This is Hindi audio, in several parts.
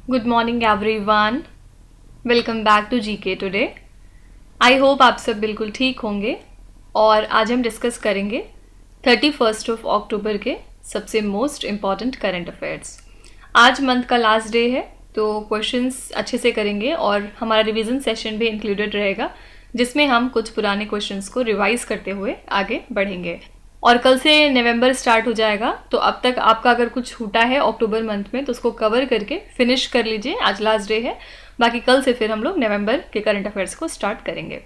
Good morning everyone, welcome back to GK today. I hope आप सब बिल्कुल ठीक होंगे और आज हम डिस्कस करेंगे 31 अक्टूबर के सबसे मोस्ट इम्पॉर्टेंट करंट अफेयर्स। आज मंथ का लास्ट डे है तो क्वेश्चंस अच्छे से करेंगे और हमारा रिवीजन सेशन भी इंक्लूडेड रहेगा जिसमें हम कुछ पुराने क्वेश्चंस को रिवाइज करते हुए आगे बढ़ेंगे। और कल से नवंबर स्टार्ट हो जाएगा तो अब तक आपका अगर कुछ छूटा है अक्टूबर मंथ में तो उसको कवर करके फिनिश कर लीजिए। आज लास्ट डे है, बाकी कल से फिर हम लोग नवंबर के करंट अफेयर्स को स्टार्ट करेंगे।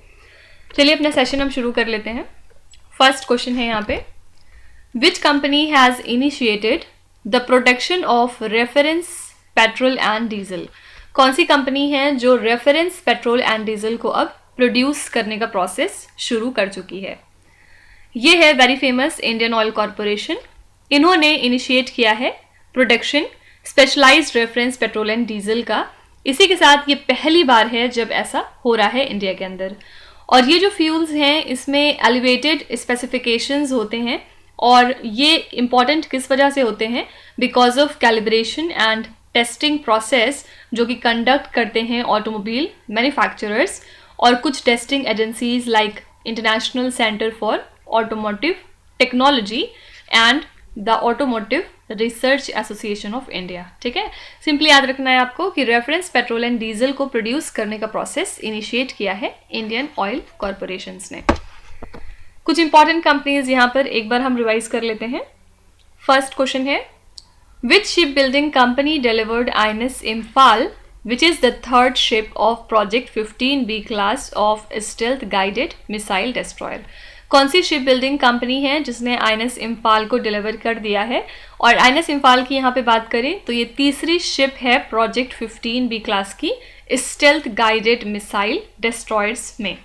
चलिए अपना सेशन हम शुरू कर लेते हैं। फर्स्ट क्वेश्चन है यहाँ पे, विच company has initiated the protection of reference petrol and diesel? कौन सी कंपनी है जो रेफरेंस पेट्रोल एंड डीजल को अब प्रोड्यूस करने का प्रोसेस शुरू कर चुकी है? ये है very famous Indian Oil Corporation. इन्होंने इनिशिएट किया है production specialised reference petrol and diesel का। इसी के साथ ये पहली बार है जब ऐसा हो रहा है इंडिया के अंदर। और ये जो फ्यूल्स हैं इसमें एलिवेटेड स्पेसिफिकेशंस होते हैं और ये इम्पॉर्टेंट किस वजह से होते हैं? Because of calibration and testing process जो कि कंडक्ट करते हैं ऑटोमोबाइल मैन्युफैक्चरर्स और कुछ testing agencies like international centre for automotive technology and the automotive research association of India. ठीक है, सिंपली याद रखना है आपको कि रेफरेंस पेट्रोल एंड डीजल को प्रोड्यूस करने का प्रोसेस इनिशिएट किया है इंडियन ऑयल कॉरपोरेशंस ने। कुछ इंपॉर्टेंट कंपनीज यहाँ पर एक बार हम रिवाइज कर लेते हैं। फर्स्ट क्वेश्चन है, which ship building company delivered INS Imphal which is the third ship of Project 15B class of stealth guided missile destroyer? कौन सी शिप बिल्डिंग कंपनी है जिसने INS इम्फाल को डिलीवर कर दिया है? और INS इम्फाल की यहाँ पे बात करें तो ये तीसरी शिप है प्रोजेक्ट 15B क्लास की स्टेल्थ गाइडेड मिसाइल डिस्ट्रॉयर्स में।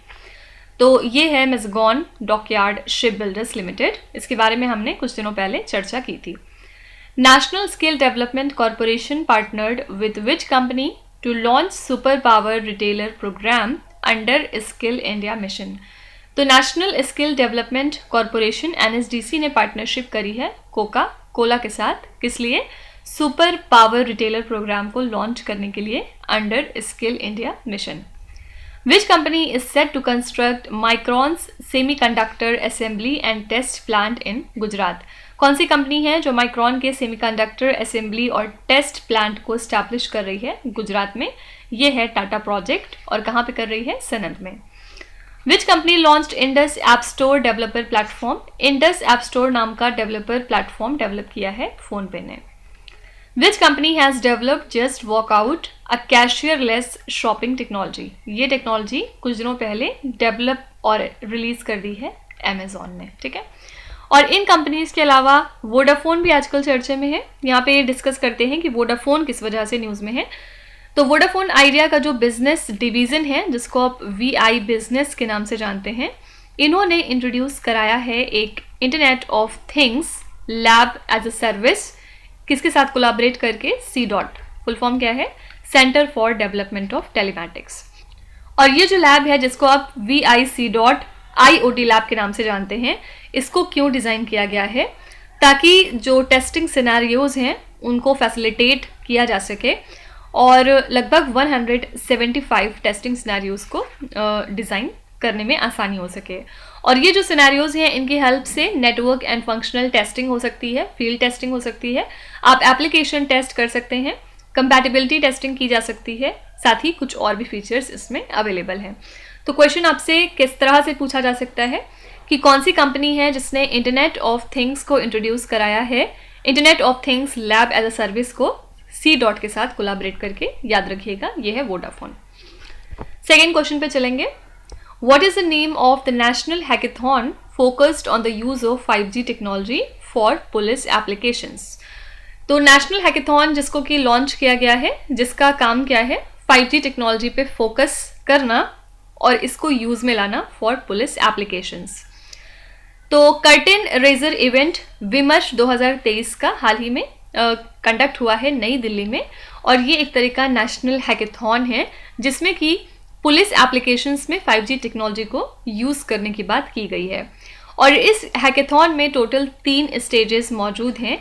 तो ये है मैज़गॉन डॉकयार्ड शिप बिल्डर्स लिमिटेड। इसके बारे में हमने कुछ दिनों पहले चर्चा की थी। National skill development corporation partnered with which company to launch super power retailer program under skill India mission? तो national skill development corporation NSDC ने पार्टनरशिप करी है कोका कोला के साथ। किस लिए? सुपर पावर रिटेलर प्रोग्राम को लॉन्च करने के लिए under skill India mission. Which company is set to construct Micron's semiconductor assembly and test plant in Gujarat? कौन सी कंपनी है जो माइक्रॉन के सेमीकंडक्टर असेंबली और टेस्ट प्लांट को स्टैब्लिश कर रही है गुजरात में? ये है टाटा प्रोजेक्ट। और कहाँ पे कर रही है? सनद में। Which company launched Indus app store developer platform? Indus app store नाम का डेवलपर प्लेटफॉर्म डेवलप किया है फोन पे ने। Which company has developed just walk out a cashierless shopping technology? ये टेक्नोलॉजी कुछ दिनों पहले डेवलप और रिलीज कर दी है अमेजॉन ने। ठीक है, और इन कंपनीज के अलावा वोडाफोन भी आजकल चर्चे में है। यहाँ पे डिस्कस करते हैं कि वोडाफोन किस वजह से न्यूज़ में है। तो वोडाफोन आइडिया का जो बिजनेस डिवीज़न है जिसको आप VI बिजनेस के नाम से जानते हैं, इन्होंने इंट्रोड्यूस कराया है एक internet of things lab as a service. किसके साथ कोलैबोरेट करके? C.DOT, फुल फॉर्म क्या है? Centre for development of telematics. और ये जो लैब है जिसको आप VIC.IoT लैब के नाम से जानते हैं, इसको क्यों डिज़ाइन किया गया है? ताकि जो टेस्टिंग सिनेरियोज हैं उनको फैसिलिटेट किया जा सके और लगभग 175 टेस्टिंग सिनेरियोज को डिज़ाइन करने में आसानी हो सके। और ये जो सिनेरियोज हैं इनकी हेल्प से नेटवर्क एंड फंक्शनल टेस्टिंग हो सकती है, फील्ड टेस्टिंग हो सकती है, आप एप्लीकेशन टेस्ट कर सकते हैं, कंपैटिबिलिटी टेस्टिंग की जा सकती है, साथ ही कुछ और भी फीचर्स इसमें अवेलेबल हैं। तो क्वेश्चन आपसे किस तरह से पूछा जा सकता है कि कौन सी कंपनी है जिसने इंटरनेट ऑफ थिंग्स को इंट्रोड्यूस कराया है? Internet of things lab as a service को C.DOT के साथ कोलैबोरेट करके। याद रखिएगा ये है वोडाफोन। सेकेंड क्वेश्चन पे चलेंगे। What is the name of the national hackathon focused on the use of 5G technology for police applications? तो नेशनल हैकेथॉन जिसको कि लॉन्च किया गया है, जिसका काम क्या है? 5G टेक्नोलॉजी पे फोकस करना और इसको यूज में लाना फॉर पुलिस एप्लीकेशंस। तो कर्टेन रेजर इवेंट विमर्श 2023 का हाल ही में कंडक्ट हुआ है नई दिल्ली में और ये एक तरह का नेशनल हैकेथॉन है जिसमें कि पुलिस एप्लीकेशंस में 5G टेक्नोलॉजी को यूज़ करने की बात की गई है। और इस हैकेथॉन में टोटल 3 स्टेजेस मौजूद हैं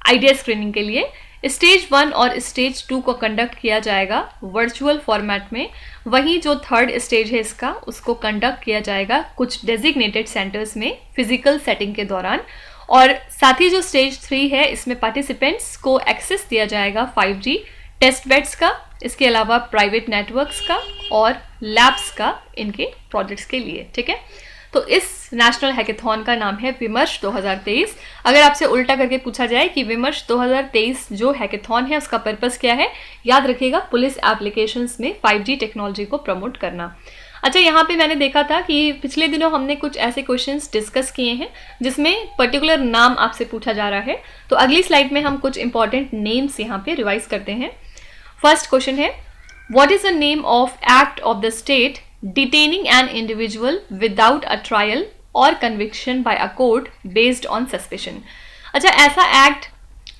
आइडिया स्क्रीनिंग के लिए। स्टेज 1 और स्टेज 2 को कंडक्ट किया जाएगा वर्चुअल फॉर्मेट में, वहीं जो थर्ड स्टेज है इसका उसको कंडक्ट किया जाएगा कुछ डेजिग्नेटेड सेंटर्स में फिजिकल सेटिंग के दौरान। और साथ ही जो स्टेज 3 है इसमें पार्टिसिपेंट्स को एक्सेस दिया जाएगा 5G टेस्ट बेड्स का, इसके अलावा प्राइवेट नेटवर्क्स का और लैब्स का इनके प्रोजेक्ट्स के लिए। ठीक है, तो इस नेशनल हैकेथॉन का नाम है विमर्श 2023। अगर आपसे उल्टा करके पूछा जाए कि विमर्श 2023 जो हैकेथॉन है उसका पर्पस क्या है, याद रखिएगा पुलिस एप्लीकेशंस में 5G टेक्नोलॉजी को प्रमोट करना। अच्छा, यहाँ पे मैंने देखा था कि पिछले दिनों हमने कुछ ऐसे क्वेश्चंस डिस्कस किए हैं जिसमें पर्टिकुलर नाम आपसे पूछा जा रहा है, तो अगली स्लाइड में हम कुछ इंपॉर्टेंट नेम्स यहाँ पे रिवाइज करते हैं। फर्स्ट क्वेश्चन है, what is the name of act of the state detaining an individual without a trial or conviction by a court based on suspicion. अच्छा, ऐसा एक्ट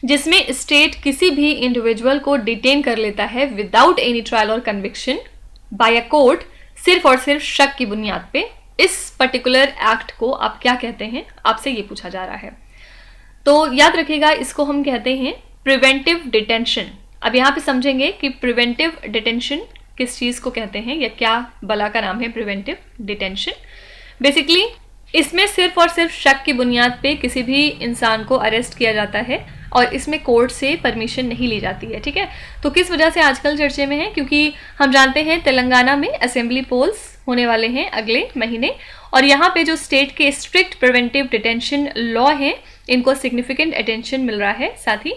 जिसमें स्टेट किसी भी इंडिविजुअल को डिटेन कर लेता है without any trial or conviction by a court, सिर्फ और सिर्फ शक की बुनियाद पे, इस पर्टिकुलर एक्ट को आप क्या कहते हैं, आपसे ये पूछा जा रहा है। तो याद रखिएगा इसको हम कहते हैं प्रिवेंटिव डिटेंशन। अब यहाँ पे समझेंगे कि प्रिवेंटिव डिटेंशन किस चीज़ को कहते हैं या क्या बला का नाम है प्रिवेंटिव डिटेंशन। बेसिकली इसमें सिर्फ और सिर्फ शक की बुनियाद पे किसी भी इंसान को अरेस्ट किया जाता है और इसमें कोर्ट से परमिशन नहीं ली जाती है। ठीक है, तो किस वजह से आजकल चर्चे में है, क्योंकि हम जानते हैं तेलंगाना में असेंबली पोल्स होने वाले हैं अगले महीने और यहाँ पे जो स्टेट के स्ट्रिक्ट प्रिवेंटिव डिटेंशन लॉ हैं इनको सिग्निफिकेंट अटेंशन मिल रहा है, साथ ही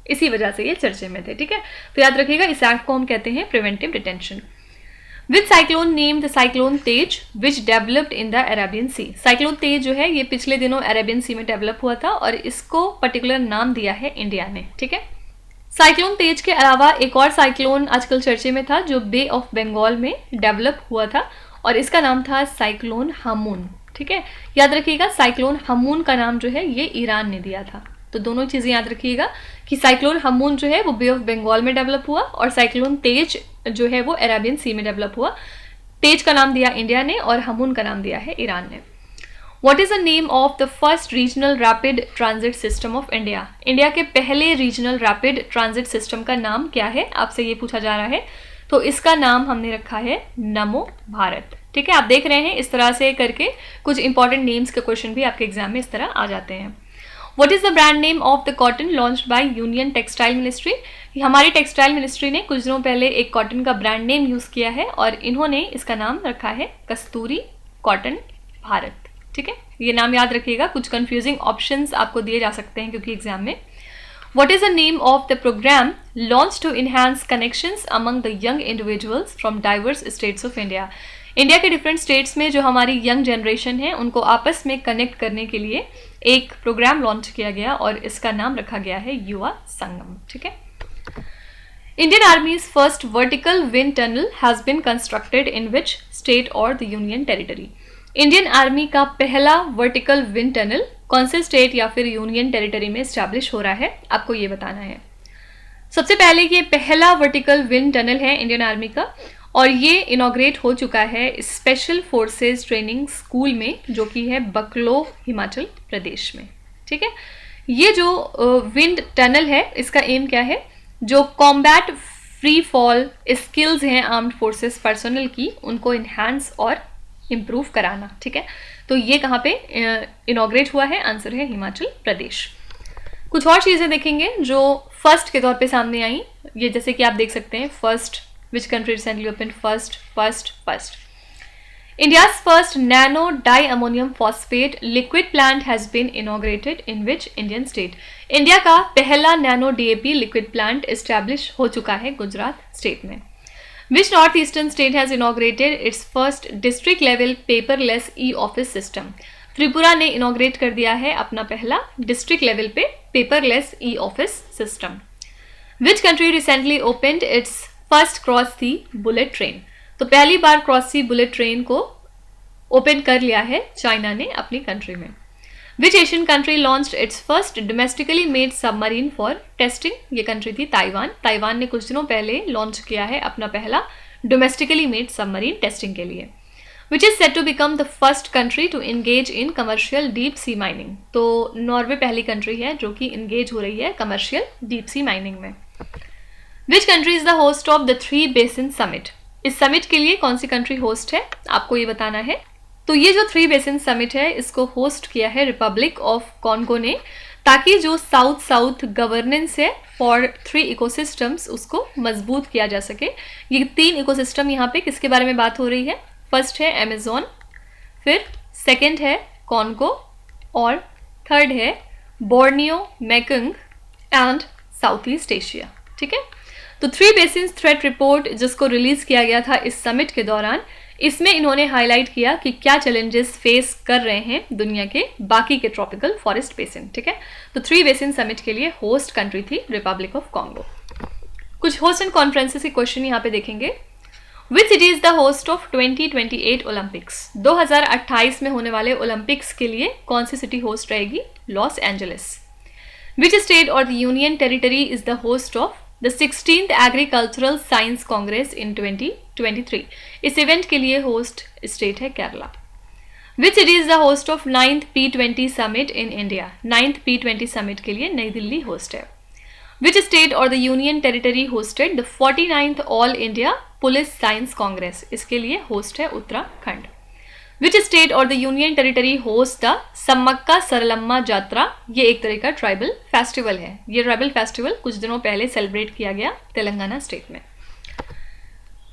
इसी वजह से ये चर्चे में थे। ठीक है, तो याद रखिएगा इस एक्ट को हम कहते हैं preventive detention. With cyclone name the cyclone Tej which developed in the Arabian sea. Cyclone Tej जो है ये पिछले दिनों अरेबियन सी में डेवलप हुआ था और इसको पर्टिकुलर नाम दिया है इंडिया ने। ठीक है, साइक्लोन तेज के अलावा एक और साइक्लोन आजकल चर्चे में था जो बे ऑफ बंगाल में डेवलप हुआ था और इसका नाम था साइक्लोन हमून। ठीक है, याद रखिएगा साइक्लोन हमून का नाम जो है ये ईरान ने दिया था। तो दोनों चीज़ें याद रखिएगा कि साइक्लोन हमून जो है वो बे ऑफ बंगाल में डेवलप हुआ और साइक्लोन तेज जो है वो अरेबियन सी में डेवलप हुआ। तेज का नाम दिया इंडिया ने और हमून का नाम दिया है ईरान ने। What is the name of the first regional rapid transit system of India. India के पहले रीजनल रैपिड ट्रांजिट सिस्टम का नाम क्या है, आपसे ये पूछा जा रहा है। तो इसका नाम हमने रखा है नमो भारत। ठीक है, आप देख रहे हैं इस तरह से करके कुछ इंपॉर्टेंट नेम्स के क्वेश्चन भी आपके एग्जाम में इस तरह आ जाते हैं। What is the brand name of the cotton launched by Union Textile Ministry? हमारी टेक्सटाइल मिनिस्ट्री ने कुछ दिनों पहले एक कॉटन का ब्रांड नेम यूज़ किया है और इन्होंने इसका नाम रखा है कस्तूरी कॉटन भारत। ठीक है, ये नाम याद रखिएगा, कुछ कंफ्यूजिंग ऑप्शंस आपको दिए जा सकते हैं क्योंकि एग्जाम में। What is the name of the program launched to enhance connections among the young individuals from diverse states of India? India के डिफरेंट स्टेट्स में जो हमारी यंग जनरेशन है उनको आपस में कनेक्ट करने के लिए एक प्रोग्राम लॉन्च किया गया और इसका नाम रखा गया है युवा संगम। ठीक है, Indian army's first vertical wind tunnel has been constructed in which state or the union territory. Indian army का पहला वर्टिकल विंड टनल कौन से स्टेट या फिर यूनियन टेरिटरी में स्टैब्लिश हो रहा है, आपको ये बताना है। सबसे पहले ये पहला वर्टिकल विंड टनल है इंडियन आर्मी का और ये इनॉग्रेट हो चुका है स्पेशल फोर्सेस ट्रेनिंग स्कूल में जो कि है बकलो हिमाचल प्रदेश में। ठीक है, ये जो विंड टनल है इसका एम क्या है, जो कॉम्बैट फ्री फॉल स्किल्स हैं आर्म्ड फोर्सेस पर्सनल की उनको इन्हांस और इम्प्रूव कराना। ठीक है, तो ये कहाँ पे इनॉग्रेट हुआ है, आंसर है हिमाचल प्रदेश। कुछ और चीज़ें देखेंगे जो फर्स्ट के तौर पे सामने आई, ये जैसे कि आप देख सकते हैं first which country recently opened first. India's first nano diammonium phosphate liquid plant has been inaugurated in which Indian state? India का पहला nano DAP liquid plant establish हो चुका है गुजरात स्टेट में। Which northeastern state has inaugurated its first district level paperless e-office system? Tripura ने इनॉग्रेट कर दिया है अपना पहला डिस्ट्रिक्ट लेवल पे paperless e-office system. Which country recently opened its first cross sea bullet train? तो पहली बार क्रॉस सी बुलेट ट्रेन को ओपन कर लिया है चाइना ने अपनी कंट्री में। Which Asian country launched its first domestically made submarine for testing? ये कंट्री थी ताइवान। ताइवान ने कुछ दिनों पहले लॉन्च किया है अपना पहला डोमेस्टिकली मेड सबमरीन टेस्टिंग के लिए। Which is set to become the first country to engage in commercial deep sea mining. तो नॉर्वे पहली कंट्री है जो कि इंगेज हो रही है कमर्शियल डीप सी माइनिंग में। विच country is the host of the 3 basin summit. इस समिट के लिए कौन सी कंट्री होस्ट है, आपको ये बताना है। तो ये जो 3 बेसिन समिट है इसको होस्ट किया है रिपब्लिक ऑफ कॉन्गो ने, ताकि जो साउथ साउथ गवर्नेंस है फॉर 3 इकोसिस्टम्स उसको मजबूत किया जा सके। ये 3 इकोसिस्टम यहाँ पे किसके बारे में बात हो रही है, फर्स्ट है अमेजोन, फिर सेकंड है कॉन्गो और थर्ड है Borneo, Mekong and south east Asia. ठीक है, तो 3 बेसिन थ्रेट रिपोर्ट जिसको रिलीज किया गया था इस समिट के दौरान, इसमें इन्होंने हाईलाइट किया कि क्या चैलेंजेस फेस कर रहे हैं दुनिया के बाकी के ट्रॉपिकल फॉरेस्ट बेसिन। ठीक है, तो 3 बेसिन समिट के लिए होस्ट कंट्री थी रिपब्लिक ऑफ कॉन्गो। कुछ होस्ट एंड कॉन्फ्रेंसेस के क्वेश्चन यहाँ पे देखेंगे। Which city is the host of 2028 Olympics. 2028 में होने वाले ओलंपिक्स के लिए कौन सी सिटी होस्ट रहेगी, Los Angeles. Which state or the union territory is the host of the 16th agricultural science congress in 2023। इस इवेंट के लिए होस्ट स्टेट है Kerala. Which city is the host of 9th P20 summit in India. 9th P20 summit के लिए नई दिल्ली होस्ट है। Which state or the union territory hosted the 49th all India police science congress. इसके लिए होस्ट है Uttarakhand. Which state or the union territory host the Sammakka Saralamma Jatara. ये एक तरह का ट्राइबल फेस्टिवल है। ये ट्राइबल फेस्टिवल कुछ दिनों पहले सेलिब्रेट किया गया तेलंगाना स्टेट में।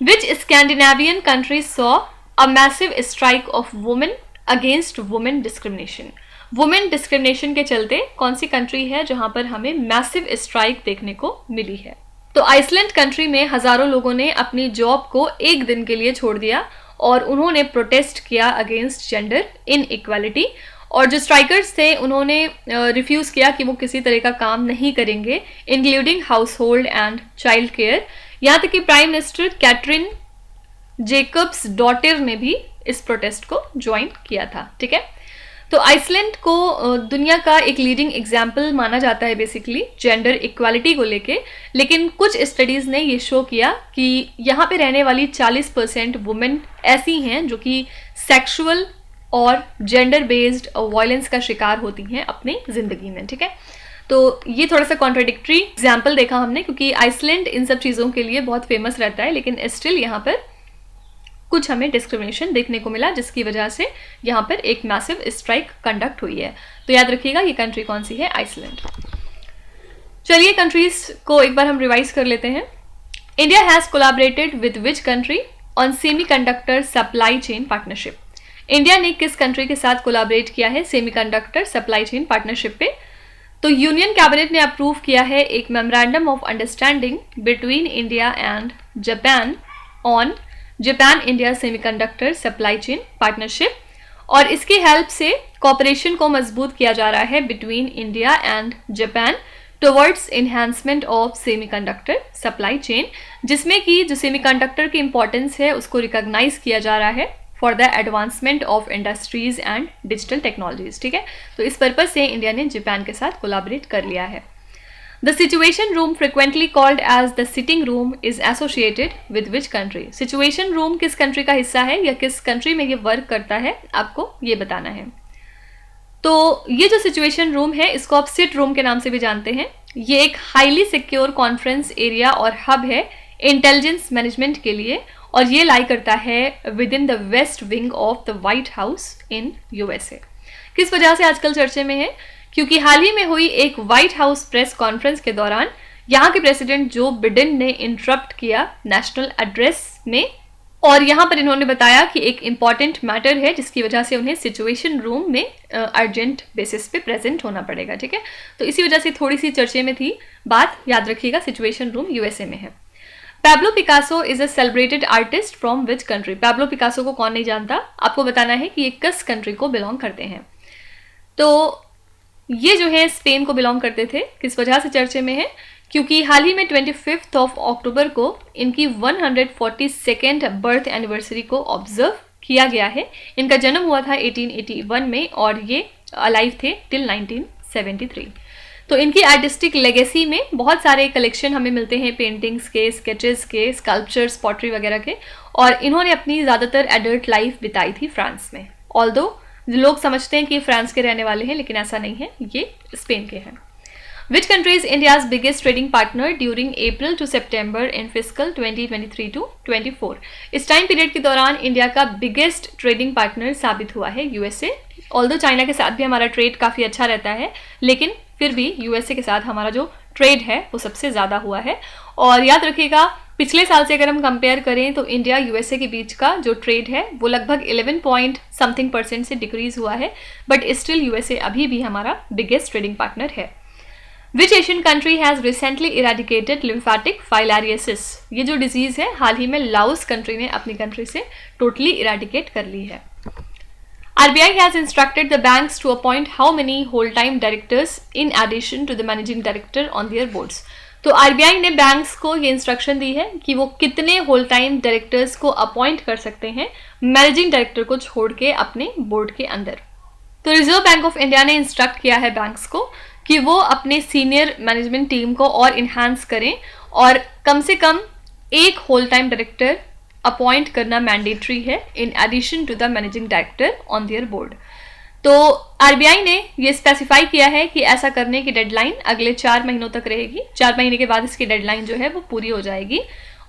Which Scandinavian country saw a massive strike of women against women discrimination. Women discrimination के चलते कौन सी कंट्री है जहां पर हमें मैसिव स्ट्राइक देखने को मिली है। तो आइसलैंड कंट्री में हजारों लोगों ने अपनी जॉब को एक दिन के लिए छोड़ दिया और उन्होंने प्रोटेस्ट किया अगेंस्ट जेंडर इन इक्वालिटी। और जो स्ट्राइकर्स थे उन्होंने रिफ्यूज़ किया कि वो किसी तरह का काम नहीं करेंगे, including house hold and child care. यहाँ तक कि prime minister Katrin Jacob's daughter ने भी इस प्रोटेस्ट को ज्वाइन किया था। ठीक है, तो आइसलैंड को दुनिया का एक लीडिंग एग्जाम्पल माना जाता है बेसिकली जेंडर इक्वालिटी को लेके। लेकिन कुछ स्टडीज़ ने ये शो किया कि यहाँ पे रहने वाली 40% वुमेन ऐसी हैं जो कि सेक्सुअल और जेंडर बेस्ड वायलेंस का शिकार होती हैं अपनी ज़िंदगी में। ठीक है, तो ये थोड़ा सा कॉन्ट्राडिक्टरी एग्जाम्पल देखा हमने, क्योंकि आइसलैंड इन सब चीज़ों के लिए बहुत फेमस रहता है, लेकिन स्टिल यहाँ पर कुछ हमें डिस्क्रिमिनेशन देखने को मिला, जिसकी वजह से यहाँ पर एक मैसिव स्ट्राइक कंडक्ट हुई है। तो याद रखिएगा ये कंट्री कौन सी है, आइसलैंड। चलिए कंट्रीज को एक बार हम रिवाइज कर लेते हैं। India has collaborated with which country on semiconductor supply chain partnership. India ने किस कंट्री के साथ कोलैबोरेट किया है सेमीकंडक्टर सप्लाई चेन पार्टनरशिप पे। तो यूनियन कैबिनेट ने अप्रूव किया है एक memorandum of understanding between India and Japan on Japan India semiconductor supply chain partnership, और इसकी हेल्प से कॉपरेशन को मजबूत किया जा रहा है between India and Japan towards enhancement of semiconductor supply chain, जिसमें कि जो सेमीकंडक्टर की इंपॉर्टेंस है उसको रिकॉग्नाइज किया जा रहा है for the advancement of industries and digital technologies. ठीक है, तो इस पर्पज से इंडिया ने जापान के साथ कोलैबोरेट कर लिया है। The situation room, frequently called as the sitting room, is associated with which country? Situation room किस कंट्री का हिस्सा है या किस कंट्री में ये वर्क करता है, आपको ये बताना है। तो ये जो सिचुएशन रूम है इसको आप सिट रूम के नाम से भी जानते हैं। ये एक हाईली सिक्योर कॉन्फ्रेंस एरिया और हब है इंटेलिजेंस मैनेजमेंट के लिए, और ये लाई करता है within the west wing of the White House in USA. किस वजह से आजकल चर्चे में है, क्योंकि हाल ही में हुई एक व्हाइट हाउस प्रेस कॉन्फ्रेंस के दौरान यहाँ के प्रेसिडेंट जो बिडेन ने इंटरप्ट किया नेशनल एड्रेस में, और यहाँ पर इन्होंने बताया कि एक इम्पॉर्टेंट मैटर है जिसकी वजह से उन्हें सिचुएशन रूम में अर्जेंट बेसिस पे प्रेजेंट होना पड़ेगा। ठीक है, तो इसी वजह से थोड़ी सी चर्चे में थी बात, याद रखिएगा सिचुएशन रूम यूएसए में है। Pablo Picasso is a celebrated artist from which country. Pablo Picasso को कौन नहीं जानता, आपको बताना है कि ये किस कंट्री को बिलोंग करते हैं। तो ये जो है स्पेन को बिलोंग करते थे। किस वजह से चर्चे में है, क्योंकि हाल ही में 25 अक्टूबर को इनकी 142nd बर्थ एनिवर्सरी को ऑब्जर्व किया गया है। इनका जन्म हुआ था 1881 में और ये अलाइव थे टिल 1973। तो इनकी आर्टिस्टिक लेगेसी में बहुत सारे कलेक्शन हमें मिलते हैं, पेंटिंग्स के, स्केचेस के, स्कल्पचर्स, पॉटरी वगैरह के, और इन्होंने अपनी ज़्यादातर एडल्ट लाइफ बिताई थी फ्रांस में। ऑल्दो लोग समझते हैं कि फ्रांस के रहने वाले हैं, लेकिन ऐसा नहीं है, ये स्पेन के हैं। Which country is India's biggest trading partner during April to September in fiscal 2023 to 24? इस टाइम पीरियड के दौरान इंडिया का बिगेस्ट ट्रेडिंग पार्टनर साबित हुआ है यूएसए। ऑल्दो चाइना के साथ भी हमारा ट्रेड काफ़ी अच्छा रहता है, लेकिन फिर भी यूएसए के साथ हमारा जो ट्रेड है वो सबसे ज़्यादा हुआ है। और याद रखिएगा, पिछले साल से अगर हम कंपेयर करें तो इंडिया यूएसए के बीच का जो ट्रेड है वो लगभग 11% से डिक्रीज हुआ है, बट स्टिल यूएसए अभी भी हमारा बिगेस्ट ट्रेडिंग पार्टनर है। Which Asian country has recently eradicated lymphatic filariasis? ये जो डिजीज है हाल ही में लाओस कंट्री ने अपनी कंट्री से टोटली इराडिकेट कर ली है। RBI has instructed the banks to appoint how many whole-time directors in addition to the managing director on their boards? तो RBI ने बैंक्स को ये इंस्ट्रक्शन दी है कि वो कितने होल टाइम डायरेक्टर्स को अपॉइंट कर सकते हैं मैनेजिंग डायरेक्टर को छोड़ के अपने बोर्ड के अंदर। तो रिजर्व बैंक ऑफ इंडिया ने इंस्ट्रक्ट किया है बैंक्स को कि वो अपने सीनियर मैनेजमेंट टीम को और इन्हांस करें और कम से कम एक होल टाइम डायरेक्टर अपॉइंट करना मैंडेटरी है in addition to the managing director on their board. तो आरबीआई ने ये स्पेसिफाई किया है कि ऐसा करने की डेडलाइन अगले 4 महीनों तक रहेगी। 4 महीने के बाद इसकी डेडलाइन जो है वो पूरी हो जाएगी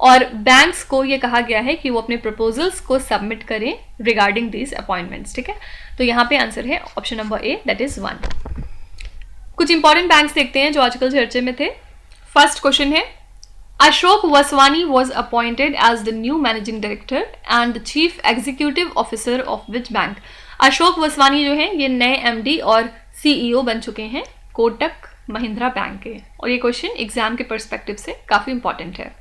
और बैंक्स को ये कहा गया है कि वो अपने प्रपोजल्स को सबमिट करें रिगार्डिंग दीज अपॉइंटमेंट्स। ठीक है, तो यहाँ पे आंसर है option number A, that is 1। कुछ इंपॉर्टेंट बैंक्स देखते हैं जो आजकल चर्चे में थे। फर्स्ट क्वेश्चन है, Ashok Vaswani was appointed as the new managing director and the chief executive officer of which bank? Ashok Vaswani जो है ये नए एमडी और सीईओ बन चुके हैं कोटक महिंद्रा बैंक के, और ये क्वेश्चन एग्जाम के पर्सपेक्टिव से काफी इंपॉर्टेंट है।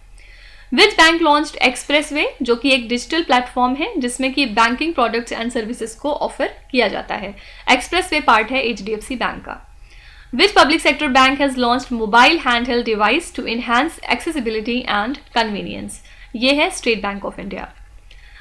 विच बैंक लॉन्च्ड एक्सप्रेसवे, जो कि एक डिजिटल प्लेटफॉर्म है जिसमें कि बैंकिंग प्रोडक्ट्स एंड सर्विसेज को ऑफर किया जाता है। एक्सप्रेसवे पार्ट है एचडीएफसी बैंक का। Which public sector bank has launched mobile handheld device to enhance accessibility and convenience? ये है state bank of India.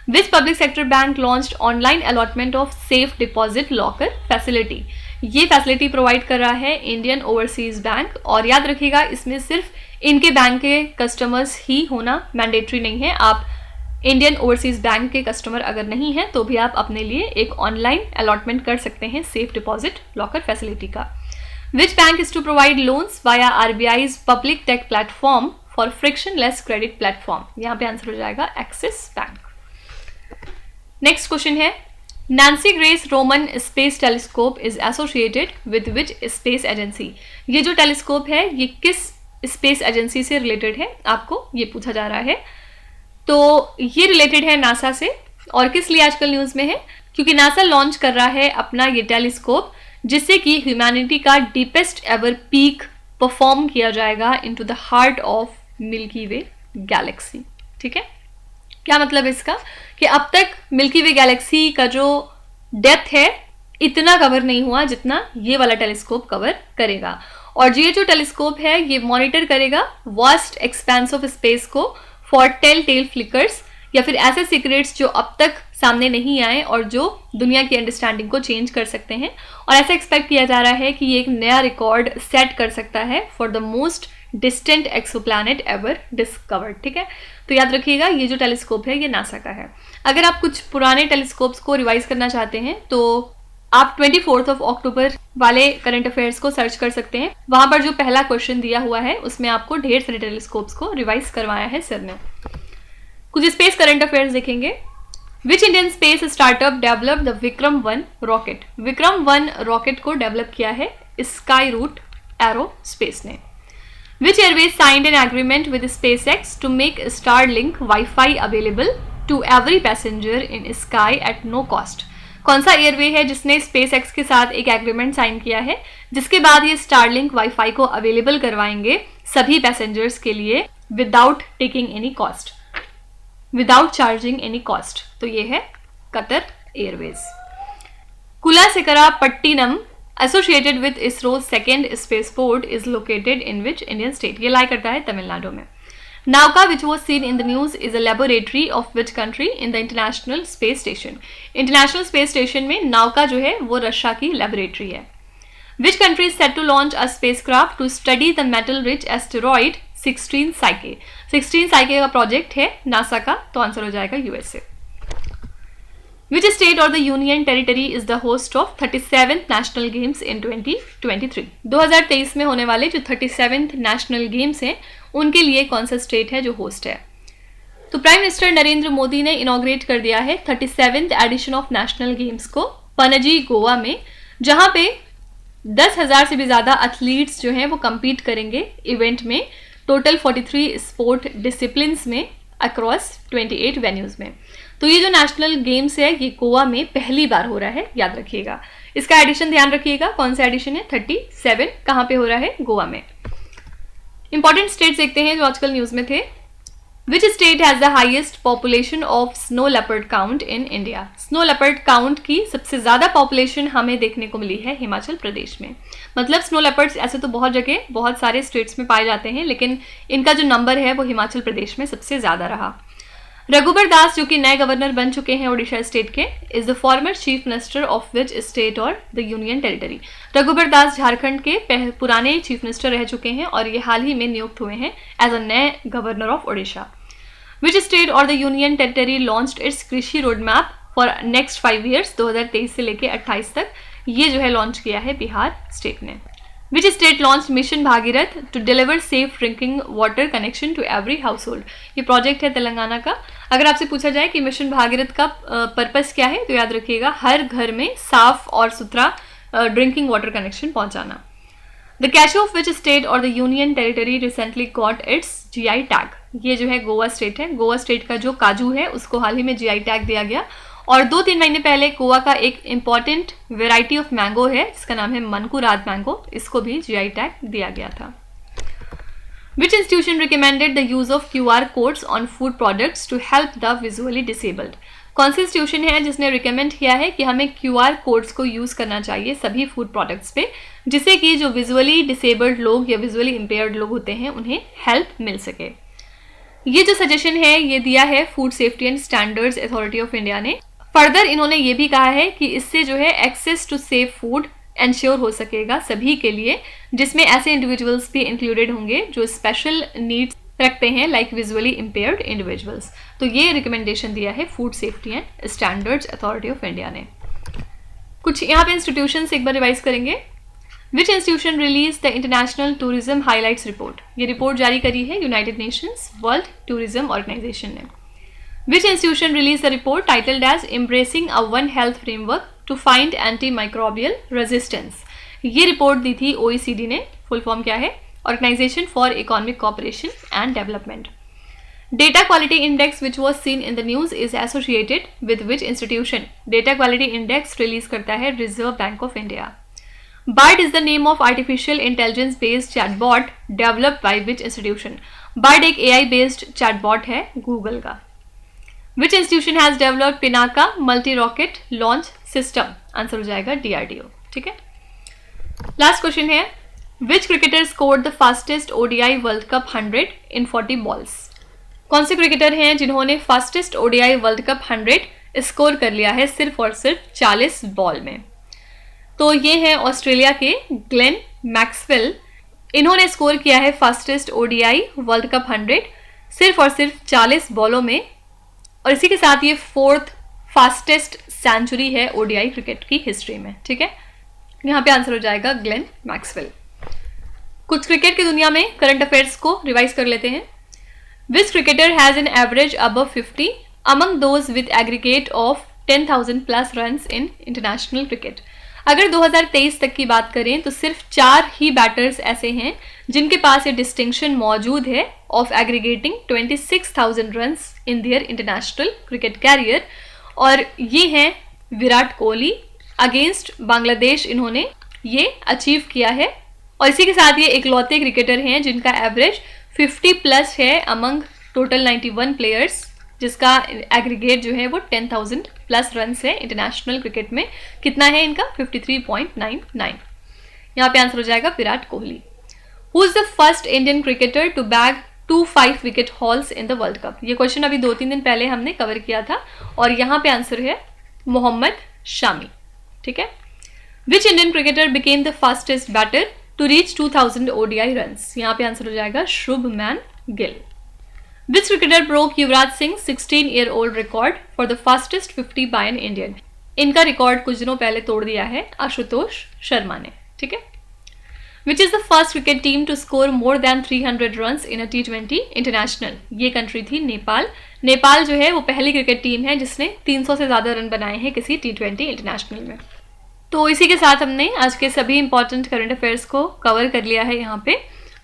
Which public sector bank launched online allotment of safe deposit locker facility? ये फैसिलिटी प्रोवाइड कर रहा है इंडियन ओवरसीज बैंक, और याद रखिएगा इसमें सिर्फ इनके बैंक के कस्टमर्स ही होना मैंडेटरी नहीं है। आप इंडियन ओवरसीज बैंक के कस्टमर अगर नहीं है तो भी आप अपने लिए एक ऑनलाइन अलॉटमेंट कर सकते हैं सेफ डिपॉजिट लॉकर फैसिलिटी का। Which bank is to provide loans via RBI's public tech platform for frictionless credit platform? यहाँ पे आंसर हो जाएगा एक्सिस बैंक। नेक्स्ट क्वेश्चन है, Nancy grace Roman space telescope is associated with which space agency? ये जो टेलीस्कोप है ये किस स्पेस एजेंसी से रिलेटेड है, आपको ये पूछा जा रहा है। तो ये रिलेटेड है नासा से, और किस लिए आजकल न्यूज में है, क्योंकि नासा लॉन्च कर रहा है अपना ये टेलीस्कोप जिससे कि ह्यूमैनिटी का डीपेस्ट एवर पीक परफॉर्म किया जाएगा into the heart of milky way Galaxy. ठीक है, क्या मतलब इसका कि अब तक मिल्की वे गैलेक्सी का जो डेप्थ है इतना कवर नहीं हुआ जितना ये वाला टेलीस्कोप कवर करेगा। और ये जो टेलीस्कोप है ये मॉनिटर करेगा वास्ट एक्सपेंस ऑफ स्पेस को फॉर टेल टेल फ्लिकर्स, या फिर ऐसे सीक्रेट्स जो अब तक सामने नहीं आए और जो दुनिया की अंडरस्टैंडिंग को चेंज कर सकते हैं। और ऐसा एक्सपेक्ट किया जा रहा है कि ये एक नया रिकॉर्ड सेट कर सकता है for the most distant exoplanet ever discovered. ठीक है, तो याद रखिएगा ये जो टेलीस्कोप है ये नासा का है। अगर आप कुछ पुराने टेलीस्कोप्स को रिवाइज करना चाहते हैं तो आप 24 अक्टूबर वाले करंट अफेयर्स को सर्च कर सकते हैं। वहां पर जो पहला क्वेश्चन दिया हुआ है उसमें आपको ढेर सारे टेलीस्कोप्स को रिवाइज करवाया है सर ने। कुछ स्पेस करंट अफेयर्स देखेंगे। Which Indian space startup developed the Vikram-1 rocket? Vikram-1 rocket को डेवलप किया है Skyroot Aerospace ने। Which airways signed an agreement with SpaceX to make Starlink Wi-Fi available to every passenger in sky at no cost? कौन सा एयरवे है जिसने SpaceX के साथ एक एग्रीमेंट साइन किया है जिसके बाद ये Starlink Wi-Fi को अवेलेबल करवाएंगे सभी पैसेंजर्स के लिए without taking any cost, without charging any cost? तो ये है Qatar Airways. Kulasekarapattinam associated with ISRO second spaceport is located in which Indian state? ये लाई करता है तमिलनाडु में। Nauka which was seen in the news is a laboratory of which country in the international space station? International space station में नाउका जो है वो रशिया की लेबोरेटरी है। Which country is set to launch a spacecraft to study the metal rich asteroid 16 Psyche. 16 Psyche का प्रोजेक्ट है नासा का, तो आंसर हो जाएगा USA. Which state or the union territory is the host of 37th National Games in 2023? 2023 में होने वाले जो 37th नेशनल गेम्स हैं उनके लिए कौन सा स्टेट है जो होस्ट है? तो प्राइम मिनिस्टर नरेंद्र मोदी ने इनॉग्रेट कर दिया है 37th addition of national games को पणजी गोवा में, जहां पे 10,000 से भी ज़्यादा एथलीट्स जो हैं वो compete करेंगे इवेंट में, टोटल 43 स्पोर्ट डिसिप्लिन्स में अक्रॉस 28 वेन्यूज़ में। तो ये जो नेशनल गेम्स है ये गोवा में पहली बार हो रहा है, याद रखिएगा। इसका एडिशन ध्यान रखिएगा, कौन सा एडिशन है? 37। कहाँ पे हो रहा है? गोवा में। इंपॉर्टेंट स्टेट्स देखते हैं जो आजकल न्यूज में थे। Which state has the highest population of snow leopard count in India? Snow leopard count की सबसे ज्यादा पॉपुलेशन हमें देखने को मिली है हिमाचल प्रदेश में। मतलब स्नो लेपर्ड्स ऐसे तो बहुत जगह बहुत सारे स्टेट्स में पाए जाते हैं, लेकिन इनका जो नंबर है वो हिमाचल प्रदेश में सबसे ज्यादा रहा। रघुबर दास जो कि नए गवर्नर बन चुके हैं ओडिशा स्टेट के, is the former chief minister of which state or the union territory? Raghubar Das Jharkhand के पुराने चीफ मिनिस्टर रह चुके हैं और ये हाल ही में नियुक्त हुए हैं एज अ नए governor of Odisha. Which state or the union territory launched its Krishi road map for next 5 years? 2023 से लेकर 28 तक ये जो है लॉन्च किया है बिहार स्टेट ने। Which state launched mission Bhagirath to deliver safe drinking water connection to every household? ये प्रोजेक्ट है तेलंगाना का। अगर आपसे पूछा जाए कि मिशन भागीरथ का पर्पस क्या है, तो याद रखिएगा हर घर में साफ और सुथरा ड्रिंकिंग वाटर कनेक्शन पहुंचाना। The cashew of which state or the union territory recently got its GI tag? ये जो है गोवा स्टेट है। गोवा स्टेट का जो काजू है उसको हाल ही में GI टैग दिया गया, और 2-3 महीने पहले गोवा का एक इम्पॉर्टेंट वेराइटी ऑफ मैंगो है जिसका नाम है मनकुराद मैंगो, इसको भी GI टैग दिया गया था। Which institution recommended the use of QR codes on food products to help the visually disabled? कौन सी इंस्टीट्यूशन है जिसने रिकमेंड किया है कि हमें QR कोड्स को यूज करना चाहिए सभी फूड प्रोडक्ट्स पे, जिससे कि जो विजुअली डिसेबल्ड लोग या विजुअली इम्पेयर्ड लोग होते हैं उन्हें हेल्प मिल सके? ये जो सजेशन है ये दिया है Food Safety and Standards Authority of India ने। फर्दर इन्होंने ये भी कहा है कि इससे जो है access to safe food ensure हो सकेगा सभी के लिए, जिसमें ऐसे इंडिविजुअल्स भी इंक्लूडेड होंगे जो स्पेशल नीड्स रखते हैं, लाइक विजुअली इम्पेयर्ड इंडिविजुअल्स। तो ये रिकमेंडेशन दिया है Food Safety and Standards Authority of India ने। कुछ यहाँ पे इंस्टीट्यूशंस एक बार रिवाइज करेंगे। Which institution release the international tourism highlights report? ये रिपोर्ट जारी करी है United Nations World Tourism Organization ने। Which institution released a report titled as Embracing a One Health Framework to Find Antimicrobial Resistance? ये रिपोर्ट दी थी OECD ने। फुल फॉर्म क्या है? Organization for Economic Cooperation and Development. Data Quality Index which was seen in the news is associated with which institution? Data Quality Index release करता है Reserve Bank of India. BARD is the name of artificial intelligence based chatbot developed by which institution? BARD एक AI based chatbot है गूगल का। Which institution has developed Pinaka multi-rocket launch system? Answer हो जाएगा DRDO। ठीक है। लास्ट क्वेश्चन है, Which cricketer scored the fastest ODI World Cup 100 in 40 balls? कौन से क्रिकेटर हैं जिन्होंने fastest ODI world cup 100 score कर लिया है सिर्फ और सिर्फ 40 बॉल में? तो ये है ऑस्ट्रेलिया के ग्लेन मैक्सवेल। इन्होंने स्कोर किया है फास्टेस्ट ODI वर्ल्ड कप 100 सिर्फ और सिर्फ 40 बॉलों में, और इसी के साथ ये 4th फास्टेस्ट सेंचुरी है ODI क्रिकेट की हिस्ट्री में। ठीक है, यहाँ पे आंसर हो जाएगा ग्लेन मैक्सवेल। कुछ क्रिकेट की दुनिया में करंट अफेयर्स को रिवाइज कर लेते हैं। विच cricketer has an average above 50 among those with aggregate of 10,000 plus runs in international cricket? अगर 2023 तक की बात करें तो सिर्फ 4 ही बैटर्स ऐसे हैं जिनके पास ये डिस्टिंक्शन मौजूद है of aggregating 26,000 runs in their international cricket career, और ये हैं विराट कोहली। अगेंस्ट बांग्लादेश इन्होंने ये अचीव किया है, और इसी के साथ ये इकलौते क्रिकेटर हैं जिनका एवरेज 50 प्लस है अमंग टोटल 91 प्लेयर्स, जिसका एग्रीगेट जो है वो 10,000 प्लस रन्स है इंटरनेशनल क्रिकेट में। कितना है इनका? 53.99। यहाँ पे आंसर हो जाएगा Virat Kohli. Who is the first Indian cricketer to bag 2 5 wicket hauls in the World Cup? ये क्वेश्चन अभी 2-3 दिन पहले हमने कवर किया था, और यहाँ पे आंसर है मोहम्मद शामी। ठीक है। Which Indian cricketer became the fastest batter to reach 2000 ODI runs? यहाँ पे आंसर हो जाएगा Shubman Gill. Which cricketer broke Yuvraj Singh 16-year-old record for the fastest 50 by an Indian? इनका रिकॉर्ड कुछ दिनों पहले तोड़ दिया है आशुतोष शर्मा ने. ठीक है. Which is the first cricket team to score more than 300 runs in a T20 international? ये कंट्री थी नेपाल. नेपाल जो है वो पहली क्रिकेट टीम है जिसने 300 से ज़्यादा रन बनाए हैं किसी T20 इंटरनेशनल में. तो इसी के साथ हमने आज के सभी इंपॉर्टेंट करंट अफेयर्स को कवर कर लिया है यहाँ पे,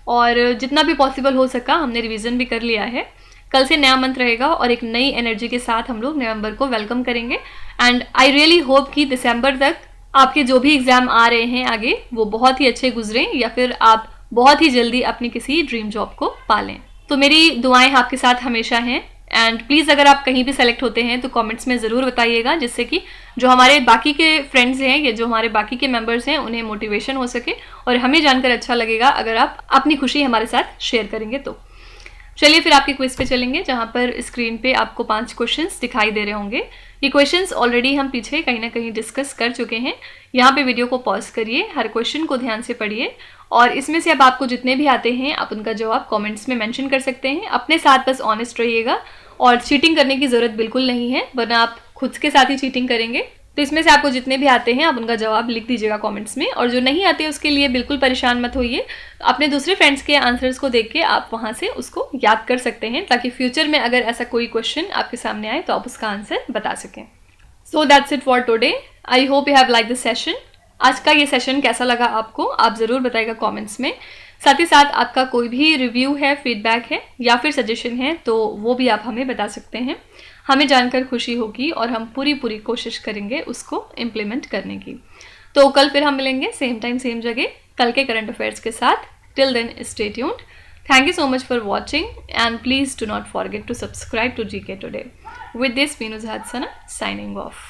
और जितना भी पॉसिबल हो सका हमने रिवीजन भी कर लिया है. कल से नया मंथ रहेगा और एक नई एनर्जी के साथ हम लोग नवंबर को वेलकम करेंगे. एंड आई रियली होप कि दिसंबर तक आपके जो भी एग्जाम आ रहे हैं आगे वो बहुत ही अच्छे गुजरें, या फिर आप बहुत ही जल्दी अपनी किसी ड्रीम जॉब को पालें. तो मेरी दुआएं आपके साथ हमेशा हैं. एंड प्लीज़ अगर आप कहीं भी सेलेक्ट होते हैं तो कमेंट्स में ज़रूर बताइएगा, जिससे कि जो हमारे बाकी के फ्रेंड्स हैं या जो हमारे बाकी के मेंबर्स हैं उन्हें मोटिवेशन हो सके, और हमें जानकर अच्छा लगेगा अगर आप अपनी खुशी हमारे साथ शेयर करेंगे. तो चलिए फिर आपके क्विज पे चलेंगे, जहाँ पर स्क्रीन पे आपको 5 क्वेश्चंस दिखाई दे रहे होंगे. ये क्वेश्चंस ऑलरेडी हम पीछे कहीं ना कहीं डिस्कस कर चुके हैं. यहाँ पे वीडियो को पॉज करिए, हर क्वेश्चन को ध्यान से पढ़िए, और इसमें से अब आपको जितने भी आते हैं आप उनका जवाब कमेंट्स में मेंशन कर सकते हैं. अपने साथ बस ऑनेस्ट रहिएगा, और चीटिंग करने की ज़रूरत बिल्कुल नहीं है, वरना आप खुद के साथ ही चीटिंग करेंगे. तो इसमें से आपको जितने भी आते हैं आप उनका जवाब लिख दीजिएगा कमेंट्स में, और जो नहीं आते उसके लिए बिल्कुल परेशान मत होइए. अपने दूसरे फ्रेंड्स के आंसर्स को देख के आप वहाँ से उसको याद कर सकते हैं, ताकि फ्यूचर में अगर ऐसा कोई क्वेश्चन आपके सामने आए तो आप उसका आंसर बता सकें. So that's it for today. I hope you have like this session. आज का ये सेशन कैसा लगा आपको, आप ज़रूर बताइएगा कमेंट्स में. साथ ही साथ आपका कोई भी रिव्यू है, फीडबैक है या फिर सजेशन है तो वो भी आप हमें बता सकते हैं. हमें जानकर खुशी होगी और हम पूरी कोशिश करेंगे उसको इम्प्लीमेंट करने की. तो कल फिर हम मिलेंगे सेम टाइम सेम जगह कल के करंट अफेयर्स के साथ. Till then stay tuned. Thank you so much for watching, and please do not forget to subscribe to GK Today. With this, Meenu Zahadsana signing off.